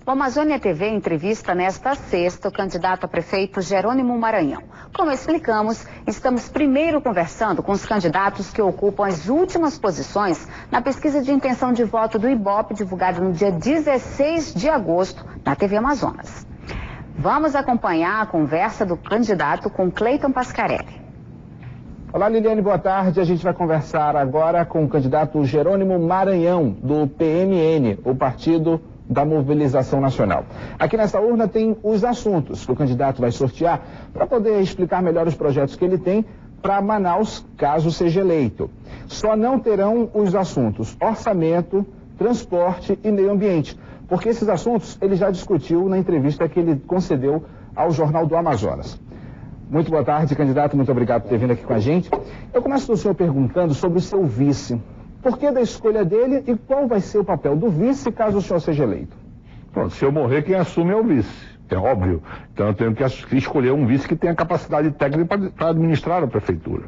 O Amazônia TV entrevista nesta sexta o candidato a prefeito Jerônimo Maranhão. Como explicamos, estamos primeiro conversando com os candidatos que ocupam as últimas posições na pesquisa de intenção de voto do Ibope, divulgada no dia 16 de agosto na TV Amazonas. Vamos acompanhar a conversa do candidato com Cleiton Pascarelli. Olá, Liliane, boa tarde. A gente vai conversar agora com o candidato Jerônimo Maranhão, do PMN, o Partido da Mobilização Nacional. Aqui nessa urna tem os assuntos que o candidato vai sortear para poder explicar melhor os projetos que ele tem para Manaus, caso seja eleito. Só não terão os assuntos orçamento, transporte e meio ambiente, porque esses assuntos ele já discutiu na entrevista que ele concedeu ao Jornal do Amazonas. Muito boa tarde, candidato. Muito obrigado por ter vindo aqui com a gente. Eu começo o senhor perguntando sobre o seu vice. Por que da escolha dele e qual vai ser o papel do vice caso o senhor seja eleito? Pronto, se eu morrer, quem assume é o vice. É óbvio. Então eu tenho que escolher um vice que tenha capacidade técnica para administrar a prefeitura.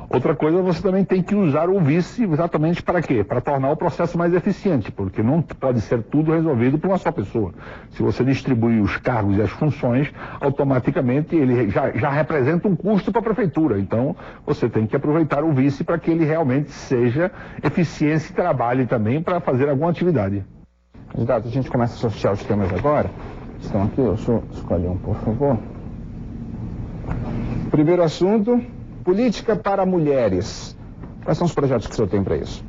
Outra coisa, você também tem que usar o vice exatamente para quê? Para tornar o processo mais eficiente, porque não pode ser tudo resolvido por uma só pessoa. Se você distribui os cargos e as funções, automaticamente ele já representa um custo para a prefeitura. Então, você tem que aproveitar o vice para que ele realmente seja eficiente e trabalhe também para fazer alguma atividade. Candidato, a gente começa a sortear os temas agora. Estão aqui, o senhor escolhe um, por favor. Primeiro assunto: política para mulheres. Quais são os projetos que o senhor tem para isso?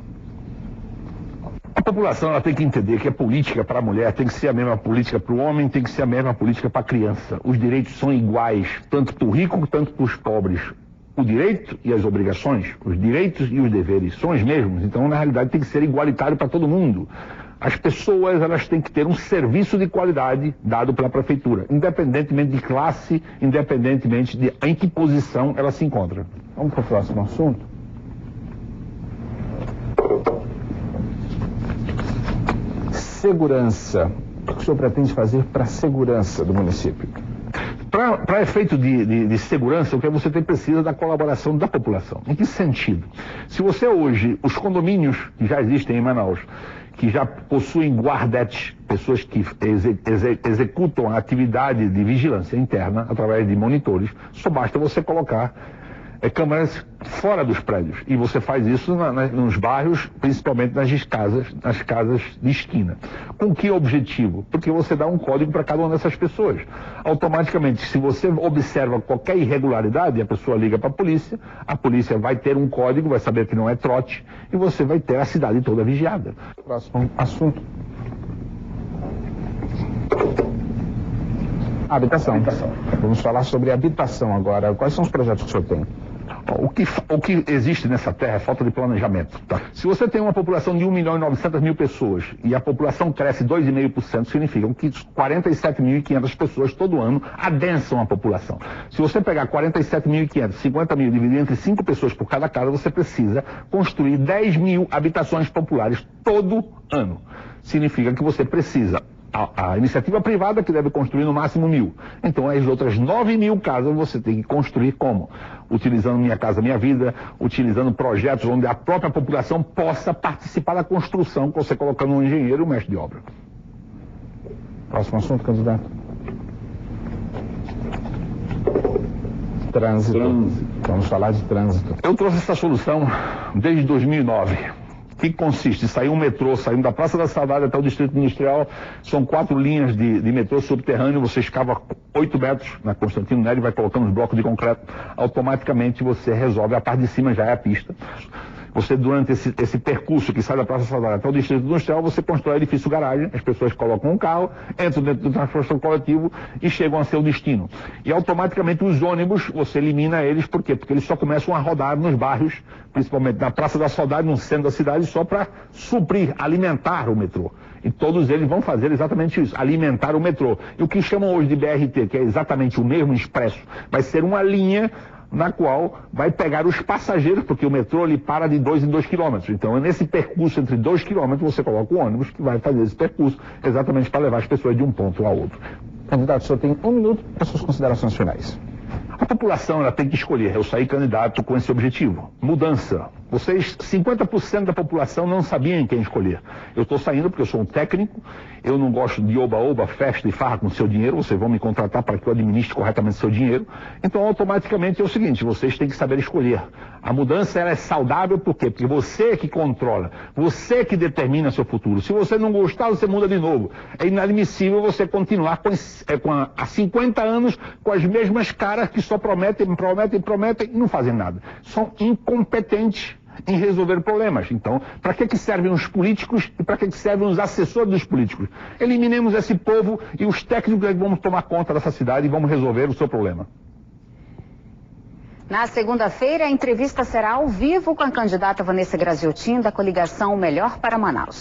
A população ela tem que entender que a política para a mulher tem que ser a mesma política para o homem, tem que ser a mesma política para a criança. Os direitos são iguais, tanto para o rico quanto para os pobres. O direito e as obrigações, os direitos e os deveres são os mesmos. Então, na realidade, tem que ser igualitário para todo mundo. As pessoas elas têm que ter um serviço de qualidade dado pela prefeitura, independentemente de classe, independentemente de em que posição ela se encontra. Vamos para o próximo assunto. Segurança. O que o senhor pretende fazer para a segurança do município? Para efeito de segurança, o que você precisa da colaboração da população. Em que sentido? Se você hoje, os condomínios que já existem em Manaus, que já possuem guardetes, pessoas que executam a atividade de vigilância interna através de monitores, só basta você colocar câmeras fora dos prédios. E você faz isso nos bairros, principalmente nas casas de esquina. Com que objetivo? Porque você dá um código para cada uma dessas pessoas. Automaticamente, se você observa qualquer irregularidade, a pessoa liga para a polícia vai ter um código, vai saber que não é trote, e você vai ter a cidade toda vigiada. Próximo assunto. Habitação. Vamos falar sobre habitação agora. Quais são os projetos que o senhor tem? O que existe nessa terra é falta de planejamento. Tá? Se você tem uma população de 1.900.000 pessoas e a população cresce 2,5%, significa que 47.500 pessoas todo ano adensam a população. Se você pegar 47.500, 50 mil, dividir entre 5 pessoas por cada casa, você precisa construir 10 mil habitações populares todo ano. Significa que você precisa a iniciativa privada que deve construir no máximo 1.000. Então as outras 9.000 casas você tem que construir como? Utilizando Minha Casa Minha Vida, utilizando projetos onde a própria população possa participar da construção, com você colocando um engenheiro e um mestre de obra. Próximo assunto, candidato. Trânsito. Vamos falar de trânsito. Eu trouxe essa solução desde 2009. Que consiste em sair um metrô, saindo da Praça da Saudade até o Distrito Industrial, são 4 linhas de metrô subterrâneo, você escava 8 metros na Constantino Nery, vai colocando os blocos de concreto, automaticamente você resolve, a parte de cima já é a pista. Você, durante esse percurso que sai da Praça da Saudade até o Distrito Industrial, você constrói edifício garagem, as pessoas colocam um carro, entram dentro do transporte coletivo e chegam a seu destino. E automaticamente os ônibus, você elimina eles, por quê? Porque eles só começam a rodar nos bairros, principalmente na Praça da Saudade, no centro da cidade, só para suprir, alimentar o metrô. E todos eles vão fazer exatamente isso, alimentar o metrô. E o que chamam hoje de BRT, que é exatamente o mesmo expresso, vai ser uma linha na qual vai pegar os passageiros, porque o metrô ele para de 2 em 2 quilômetros. Então, nesse percurso entre 2 quilômetros, você coloca o ônibus que vai fazer esse percurso, exatamente para levar as pessoas de um ponto ao outro. Candidato, o senhor tem 1 minuto para suas considerações finais. A população ela tem que escolher. Eu saí candidato com esse objetivo. Mudança. Vocês, 50% da população não sabia em quem escolher. Eu estou saindo porque eu sou um técnico, eu não gosto de oba-oba, festa e farra com seu dinheiro, vocês vão me contratar para que eu administre corretamente seu dinheiro. Então, automaticamente é o seguinte, vocês têm que saber escolher. A mudança ela é saudável por quê? Porque você que controla, você que determina seu futuro. Se você não gostar, você muda de novo. É inadmissível você continuar há 50 anos com as mesmas caras que só prometem e não fazem nada. São incompetentes em resolver problemas. Então, para que servem os políticos e para que servem os assessores dos políticos? Eliminemos esse povo e os técnicos que vão tomar conta dessa cidade e vamos resolver o seu problema. Na segunda-feira, a entrevista será ao vivo com a candidata Vanessa Graziotin, da coligação Melhor para Manaus.